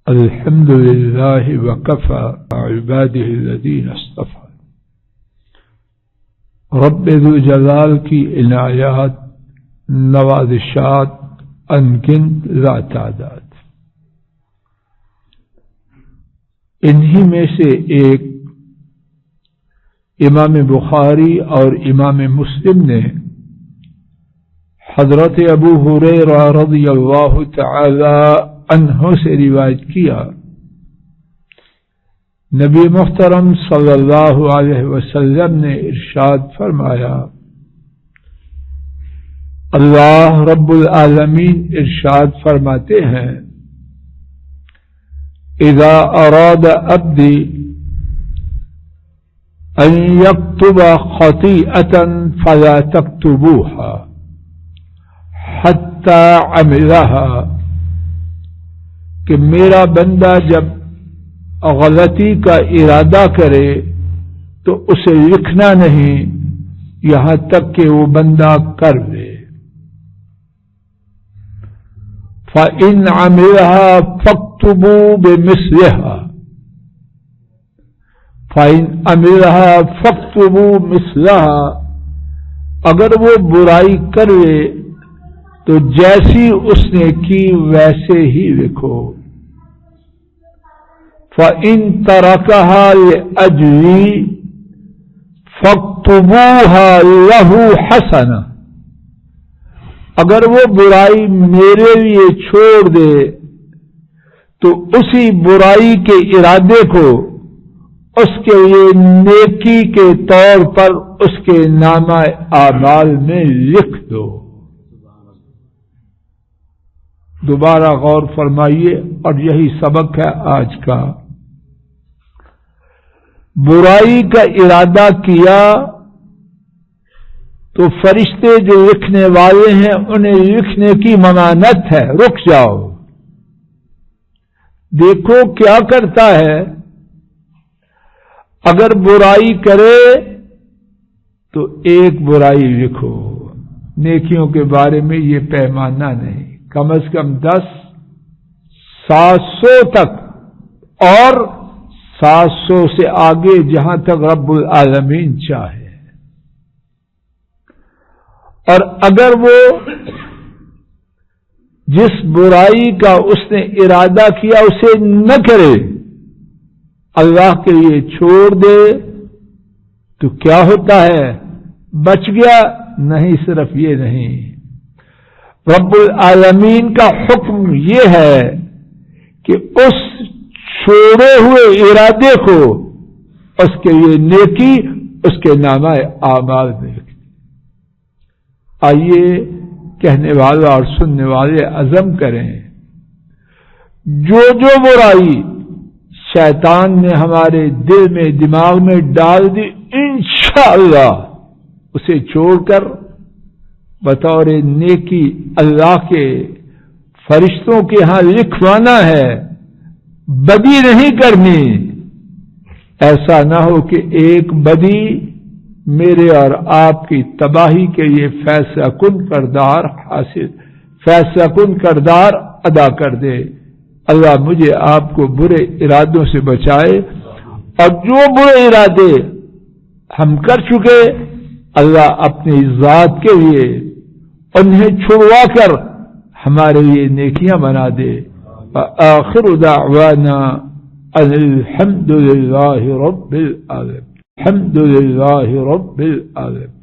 الحمد للہ وکفى عباده الذین اصطفى. رب ذو جلال کی عنایات نوازشات انگنت لا تعداد. انہی میں سے ایک امام بخاری اور امام مسلم نے حضرت ابو ہریرہ رضی اللہ تعالی عنہ سے روایت کیا، نبی محترم صلی اللہ علیہ وسلم نے ارشاد فرمایا، اللہ رب العالمین ارشاد فرماتے ہیں، اذا اراد عبدی ان یکتب خطیئۃ فلا تکتبوها حتی عملها، کہ میرا بندہ جب غلطی کا ارادہ کرے تو اسے لکھنا نہیں یہاں تک کہ وہ بندہ کر لے. فَإِنْ عَمِلَهَا فَاكْتُبُوا بِمِثْلِهَا فَإِنْ عَمِلَهَا فَاكْتُبُوا مِثْلَهَا، اگر وہ برائی کر لے تو جیسی اس نے کی ویسے ہی لکھو. فَإِن تَرَكَهَا لِأَجْلِي فَاكْتُبُوهَا لَهُ حَسَنَةً، اگر وہ برائی میرے لیے چھوڑ دے تو اسی برائی کے ارادے کو اس کے لیے نیکی کے طور پر اس کے نامہ اعمال میں لکھ دو. دوبارہ غور فرمائیے، اور یہی سبق ہے آج کا. برائی کا ارادہ کیا تو فرشتے جو لکھنے والے ہیں انہیں لکھنے کی ممانعت ہے، رک جاؤ، دیکھو کیا کرتا ہے. اگر برائی کرے تو ایک برائی لکھو، نیکیوں کے بارے میں یہ پیمانہ نہیں، کم از کم 10 700 تک، اور 700 سے آگے جہاں تک رب العالمین چاہے. اور اگر وہ جس برائی کا اس نے ارادہ کیا اسے نہ کرے، اللہ کے لیے چھوڑ دے، تو کیا ہوتا ہے؟ بچ گیا؟ نہیں، صرف یہ نہیں، رب العالمین کا حکم یہ ہے کہ اس چھوڑے ہوئے ارادے کو اس کے لیے نیکی اس کے نامہ اعمال میں لکھ. آئیے کہنے والے اور سننے والے عزم کریں، جو برائی شیطان نے ہمارے دل میں دماغ میں ڈال دی، انشاءاللہ اسے چھوڑ کر بطور نیکی اللہ کے فرشتوں کے ہاں لکھوانا ہے، بدی نہیں کرنی. ایسا نہ ہو کہ ایک بدی میرے اور آپ کی تباہی کے لیے فیصلہ کن کردار ادا کر دے. اللہ مجھے آپ کو برے ارادوں سے بچائے، اور جو برے ارادے ہم کر چکے اللہ اپنی ذات کے لیے انہیں چھڑوا کر ہمارے لیے نیکیاں بنا دے. آخر دعوانا الحمد للہ رب العالمین. الحمد للہ رب العالمین.